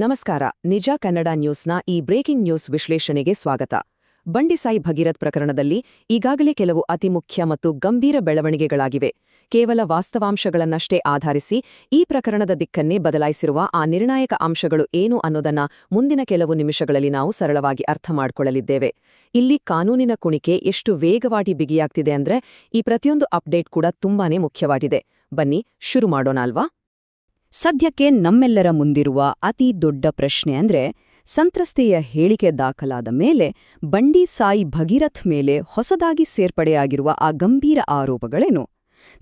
ನಮಸ್ಕಾರ. ನಿಜ ಕನ್ನಡ ನ್ಯೂಸ್ನ ಈ ಬ್ರೇಕಿಂಗ್ ನ್ಯೂಸ್ ವಿಶ್ಲೇಷಣೆಗೆ ಸ್ವಾಗತ. ಬಂಡಿಸಾಯಿ ಭಗೀರಥ್ ಪ್ರಕರಣದಲ್ಲಿ ಈಗಾಗಲೇ ಕೆಲವು ಅತಿ ಮುಖ್ಯ ಮತ್ತು ಗಂಭೀರ ಬೆಳವಣಿಗೆಗಳಾಗಿವೆ. ಕೇವಲ ವಾಸ್ತವಾಂಶಗಳನ್ನಷ್ಟೇ ಆಧರಿಸಿ ಈ ಪ್ರಕರಣದ ದಿಕ್ಕನ್ನೇ ಬದಲಾಯಿಸಿರುವ ಆ ನಿರ್ಣಾಯಕ ಅಂಶಗಳು ಏನು ಅನ್ನೋದನ್ನ ಮುಂದಿನ ಕೆಲವು ನಿಮಿಷಗಳಲ್ಲಿ ನಾವು ಸರಳವಾಗಿ ಅರ್ಥ ಮಾಡಿಕೊಳ್ಳಲಿದ್ದೇವೆ. ಇಲ್ಲಿ ಕಾನೂನಿನ ಕುಣಿಕೆ ಎಷ್ಟು ವೇಗವಾಗಿ ಬಿಗಿಯಾಗ್ತಿದೆ ಅಂದ್ರೆ ಈ ಪ್ರತಿಯೊಂದು ಅಪ್ಡೇಟ್ ಕೂಡ ತುಂಬಾನೇ ಮುಖ್ಯವಾಗಿದೆ. ಬನ್ನಿ ಶುರು ಮಾಡೋಣ ಅಲ್ವಾ? ಸದ್ಯಕ್ಕೆ ನಮ್ಮೆಲ್ಲರ ಮುಂದಿರುವ ಅತಿ ದೊಡ್ಡ ಪ್ರಶ್ನೆ ಅಂದ್ರೆ, ಸಂತ್ರಸ್ತೆಯ ಹೇಳಿಕೆ ದಾಖಲಾದ ಮೇಲೆ ಬಂಡಿಸಾಯಿ ಭಗೀರಥ್ ಮೇಲೆ ಹೊಸದಾಗಿ ಸೇರ್ಪಡೆಯಾಗಿರುವ ಆ ಗಂಭೀರ ಆರೋಪಗಳೇನು?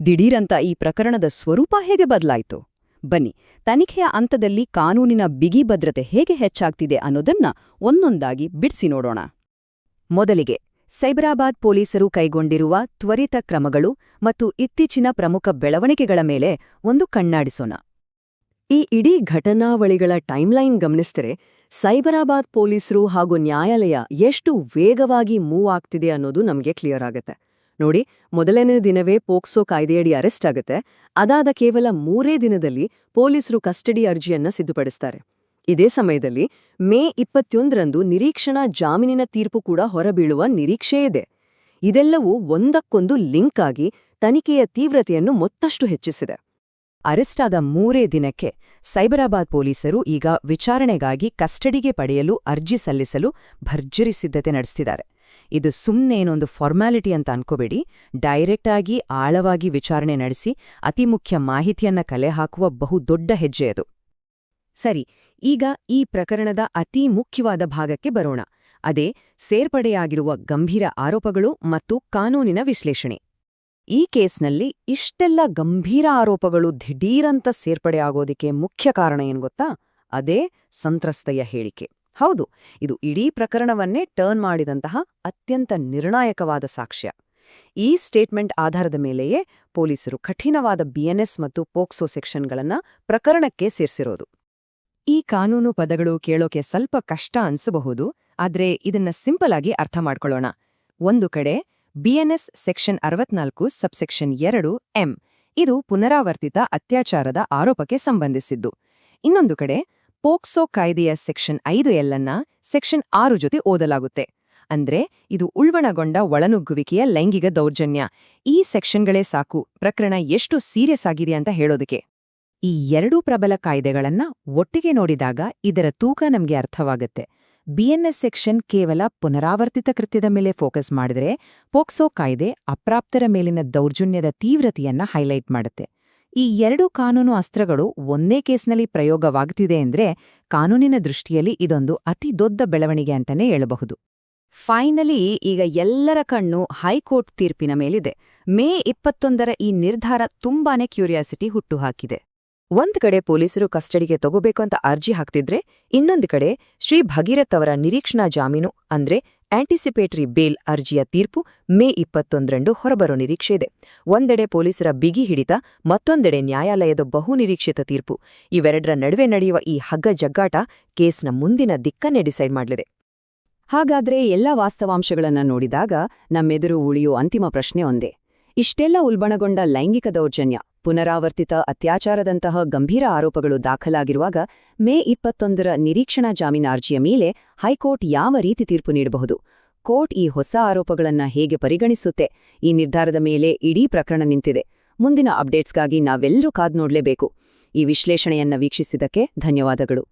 ದಿಢೀರಂತ ಈ ಪ್ರಕರಣದ ಸ್ವರೂಪ ಹೇಗೆ ಬದಲಾಯಿತು? ಬನ್ನಿ, ತನಿಖೆಯ ಹಂತದಲ್ಲಿ ಕಾನೂನಿನ ಬಿಗಿ ಭದ್ರತೆ ಹೇಗೆ ಹೆಚ್ಚಾಗ್ತಿದೆ ಅನ್ನೋದನ್ನ ಒಂದೊಂದಾಗಿ ಬಿಡಿಸಿ ನೋಡೋಣ. ಮೊದಲಿಗೆ ಸೈಬರಾಬಾದ್ ಪೊಲೀಸರು ಕೈಗೊಂಡಿರುವ ತ್ವರಿತ ಕ್ರಮಗಳು ಮತ್ತು ಇತ್ತೀಚಿನ ಪ್ರಮುಖ ಬೆಳವಣಿಗೆಗಳ ಮೇಲೆ ಒಂದು ಕಣ್ಣಾಡಿಸೋಣ. ಈ ಇಡೀ ಘಟನಾವಳಿಗಳ ಟೈಮ್ಲೈನ್ ಗಮನಿಸಿದರೆ ಸೈಬರಾಬಾದ್ ಪೊಲೀಸರು ಹಾಗೂ ನ್ಯಾಯಾಲಯ ಎಷ್ಟು ವೇಗವಾಗಿ ಮೂವ್ ಆಗ್ತಿದೆ ಅನ್ನೋದು ನಮಗೆ ಕ್ಲಿಯರ್ ಆಗುತ್ತೆ. ನೋಡಿ, ಮೊದಲನೇ ದಿನವೇ ಪೋಕ್ಸೋ ಕಾಯ್ದೆಯಡಿ ಅರೆಸ್ಟ್ ಆಗುತ್ತೆ. ಅದಾದ ಕೇವಲ 3 ದಿನದಲ್ಲಿ ಪೊಲೀಸರು ಕಸ್ಟಡಿ ಅರ್ಜಿಯನ್ನ ಸಿದ್ಧಪಡಿಸ್ತಾರೆ. ಇದೇ ಸಮಯದಲ್ಲಿ ಮೇ 21ರಂದು ನಿರೀಕ್ಷಣಾ ಜಾಮೀನಿನ ತೀರ್ಪು ಕೂಡ ಹೊರಬೀಳುವ ನಿರೀಕ್ಷೆಯಿದೆ. ಇದೆಲ್ಲವೂ ಒಂದಕ್ಕೊಂದು ಲಿಂಕ್ ಆಗಿ ತನಿಖೆಯ ತೀವ್ರತೆಯನ್ನು ಮತ್ತಷ್ಟು ಹೆಚ್ಚಿಸಿದೆ. ಅರೆಸ್ಟ್ ಆದ 3 ದಿನಕ್ಕೆ ಸೈಬರಾಬಾದ್ ಪೊಲೀಸರು ಈಗ ವಿಚಾರಣೆಗಾಗಿ ಕಸ್ಟಡಿಗೆ ಪಡೆಯಲು ಅರ್ಜಿ ಸಲ್ಲಿಸಲು ಭರ್ಜರಿ ಸಿದ್ಧತೆ ನಡೆಸ್ತಿದ್ದಾರೆ. ಇದು ಸುಮ್ಮನೇನೊಂದು ಫಾರ್ಮ್ಯಾಲಿಟಿ ಅಂತ ಅನ್ಕೋಬೇಡಿ. ಡೈರೆಕ್ಟ್ ಆಗಿ ಆಳವಾಗಿ ವಿಚಾರಣೆ ನಡೆಸಿ ಅತಿ ಮುಖ್ಯ ಮಾಹಿತಿಯನ್ನ ಕಲೆ ಹಾಕುವ ಬಹುದೊಡ್ಡ ಹೆಜ್ಜೆ ಅದು. ಸರಿ, ಈಗ ಈ ಪ್ರಕರಣದ ಅತಿ ಮುಖ್ಯವಾದ ಭಾಗಕ್ಕೆ ಬರೋಣ. ಅದೇ ಸೇರ್ಪಡೆಯಾಗಿರುವ ಗಂಭೀರ ಆರೋಪಗಳು ಮತ್ತು ಕಾನೂನಿನ ವಿಶ್ಲೇಷಣೆ. ಈ ಕೇಸ್ನಲ್ಲಿ ಇಷ್ಟೆಲ್ಲ ಗಂಭೀರ ಆರೋಪಗಳು ದಿಢೀರಂತ ಸೇರ್ಪಡೆಯಾಗೋದಿಕ್ಕೆ ಮುಖ್ಯ ಕಾರಣ ಏನು ಗೊತ್ತಾ? ಅದೇ ಸಂತ್ರಸ್ತೆಯ ಹೇಳಿಕೆ. ಹೌದು, ಇದು ಇಡೀ ಪ್ರಕರಣವನ್ನೇ ಟರ್ನ್ ಮಾಡಿದಂತಹ ಅತ್ಯಂತ ನಿರ್ಣಾಯಕವಾದ ಸಾಕ್ಷ್ಯ. ಈ ಸ್ಟೇಟ್ಮೆಂಟ್ ಆಧಾರದ ಮೇಲೆಯೇ ಪೊಲೀಸರು ಕಠಿಣವಾದ ಬಿಎನ್ಎಸ್ ಮತ್ತು ಪೋಕ್ಸೋ ಸೆಕ್ಷನ್ಗಳನ್ನ ಪ್ರಕರಣಕ್ಕೆ ಸೇರಿಸಿರೋದು. ಈ ಕಾನೂನು ಪದಗಳು ಕೇಳೋಕೆ ಸ್ವಲ್ಪ ಕಷ್ಟ ಅನ್ಸಬಹುದು, ಆದ್ರೆ ಇದನ್ನ ಸಿಂಪಲ್ ಆಗಿ ಅರ್ಥ ಮಾಡ್ಕೊಳ್ಳೋಣ. ಒಂದು ಕಡೆ ಬಿಎನ್ಎಸ್ ಸೆಕ್ಷನ್ 64 ಸಬ್ಸೆಕ್ಷನ್ 2 ಎಂ, ಇದು ಪುನರಾವರ್ತಿತ ಅತ್ಯಾಚಾರದ ಆರೋಪಕ್ಕೆ ಸಂಬಂಧಿಸಿದ್ದು. ಇನ್ನೊಂದು ಕಡೆ ಪೋಕ್ಸೋ ಕಾಯ್ದೆಯ ಸೆಕ್ಷನ್ 5 ಅನ್ನ ಸೆಕ್ಷನ್ 6 ಜೊತೆ ಓದಲಾಗುತ್ತೆ. ಅಂದ್ರೆ ಇದು ಉಳ್ವಣಗೊಂಡ ಒಳನುಗ್ಗುವಿಕೆಯ ಲೈಂಗಿಕ ದೌರ್ಜನ್ಯ. ಈ ಸೆಕ್ಷನ್ಗಳೇ ಸಾಕು ಪ್ರಕರಣ ಎಷ್ಟು ಸೀರಿಯಸ್ ಆಗಿದೆ ಅಂತ ಹೇಳೋದಕ್ಕೆ. ಈ ಎರಡೂ ಪ್ರಬಲ ಕಾಯ್ದೆಗಳನ್ನ ಒಟ್ಟಿಗೆ ನೋಡಿದಾಗ ಇದರ ತೂಕ ನಮ್ಗೆ ಅರ್ಥವಾಗುತ್ತೆ. ಬಿಎನ್ಎಸ್ ಸೆಕ್ಷನ್ ಕೇವಲ ಪುನರಾವರ್ತಿತ ಕೃತ್ಯದ ಮೇಲೆ ಫೋಕಸ್ ಮಾಡಿದರೆ, ಪೋಕ್ಸೋ ಕಾಯ್ದೆ ಅಪ್ರಾಪ್ತರ ಮೇಲಿನ ದೌರ್ಜನ್ಯದ ತೀವ್ರತೆಯನ್ನ ಹೈಲೈಟ್ ಮಾಡುತ್ತೆ. ಈ ಎರಡೂ ಕಾನೂನು ಅಸ್ತ್ರಗಳು ಒಂದೇ ಕೇಸ್ನಲ್ಲಿ ಪ್ರಯೋಗವಾಗ್ತಿದೆ ಅಂದ್ರೆ ಕಾನೂನಿನ ದೃಷ್ಟಿಯಲ್ಲಿ ಇದೊಂದು ಅತಿ ದೊಡ್ಡ ಬೆಳವಣಿಗೆ ಅಂತಾನೆ ಹೇಳಬಹುದು. ಫೈನಲಿ ಈಗ ಎಲ್ಲರ ಕಣ್ಣು ಹೈಕೋರ್ಟ್ ತೀರ್ಪಿನ ಮೇಲಿದೆ. ಮೇ 21ರ ಈ ನಿರ್ಧಾರ ತುಂಬಾನೇ ಕ್ಯೂರಿಯಾಸಿಟಿ ಹುಟ್ಟುಹಾಕಿದೆ. ಒಂದ್ ಕಡೆ ಪೊಲೀಸರು ಕಸ್ಟಡಿಗೆ ತಗೋಬೇಕು ಅಂತ ಅರ್ಜಿ ಹಾಕ್ತಿದ್ರೆ, ಇನ್ನೊಂದು ಕಡೆ ಶ್ರೀ ಭಗೀರಥ್ ಅವರ ನಿರೀಕ್ಷಣಾ ಜಾಮೀನು ಅಂದ್ರೆ ಆಂಟಿಸಿಪೇಟರಿ ಬೇಲ್ ಅರ್ಜಿಯ ತೀರ್ಪು ಮೇ 21ರಂದು ಹೊರಬರೋ ನಿರೀಕ್ಷೆ ಇದೆ. ಒಂದೆಡೆ ಪೊಲೀಸರ ಬಿಗಿ ಹಿಡಿತ, ಮತ್ತೊಂದೆಡೆ ನ್ಯಾಯಾಲಯದ ಬಹುನಿರೀಕ್ಷಿತ ತೀರ್ಪು. ಇವೆರಡರ ನಡುವೆ ನಡೆಯುವ ಈ ಹಗ್ಗ ಜಗ್ಗಾಟ ಕೇಸ್ನ ಮುಂದಿನ ದಿಕ್ಕನ್ನೇ ಡಿಸೈಡ್ ಮಾಡಲಿದೆ. ಹಾಗಾದ್ರೆ ಎಲ್ಲ ವಾಸ್ತವಾಂಶಗಳನ್ನ ನೋಡಿದಾಗ ನಮ್ಮೆದುರು ಉಳಿಯೋ ಅಂತಿಮ ಪ್ರಶ್ನೆ ಒಂದೇ. ಇಷ್ಟೆಲ್ಲ ಉಲ್ಬಣಗೊಂಡ ಲೈಂಗಿಕ ದೌರ್ಜನ್ಯ, ಪುನರಾವರ್ತಿತ ಅತ್ಯಾಚಾರದಂತಹ ಗಂಭೀರ ಆರೋಪಗಳು ದಾಖಲಾಗಿರುವಾಗ ಮೇ 21ರ ನಿರೀಕ್ಷಣಾ ಜಾಮೀನು ಅರ್ಜಿಯ ಮೇಲೆ ಹೈಕೋರ್ಟ್ ಯಾವ ರೀತಿ ತೀರ್ಪು ನೀಡಬಹುದು? ಕೋರ್ಟ್ ಈ ಹೊಸ ಆರೋಪಗಳನ್ನ ಹೇಗೆ ಪರಿಗಣಿಸುತ್ತೆ? ಈ ನಿರ್ಧಾರದ ಮೇಲೆ ಇಡೀ ಪ್ರಕರಣ ನಿಂತಿದೆ. ಮುಂದಿನ ಅಪ್ಡೇಟ್ಸ್ಗಾಗಿ ನಾವೆಲ್ಲರೂ ಕಾದ್ ನೋಡ್ಲೇಬೇಕು. ಈ ವಿಶ್ಲೇಷಣೆಯನ್ನ ವೀಕ್ಷಿಸಿದ್ದಕ್ಕೆ ಧನ್ಯವಾದಗಳು.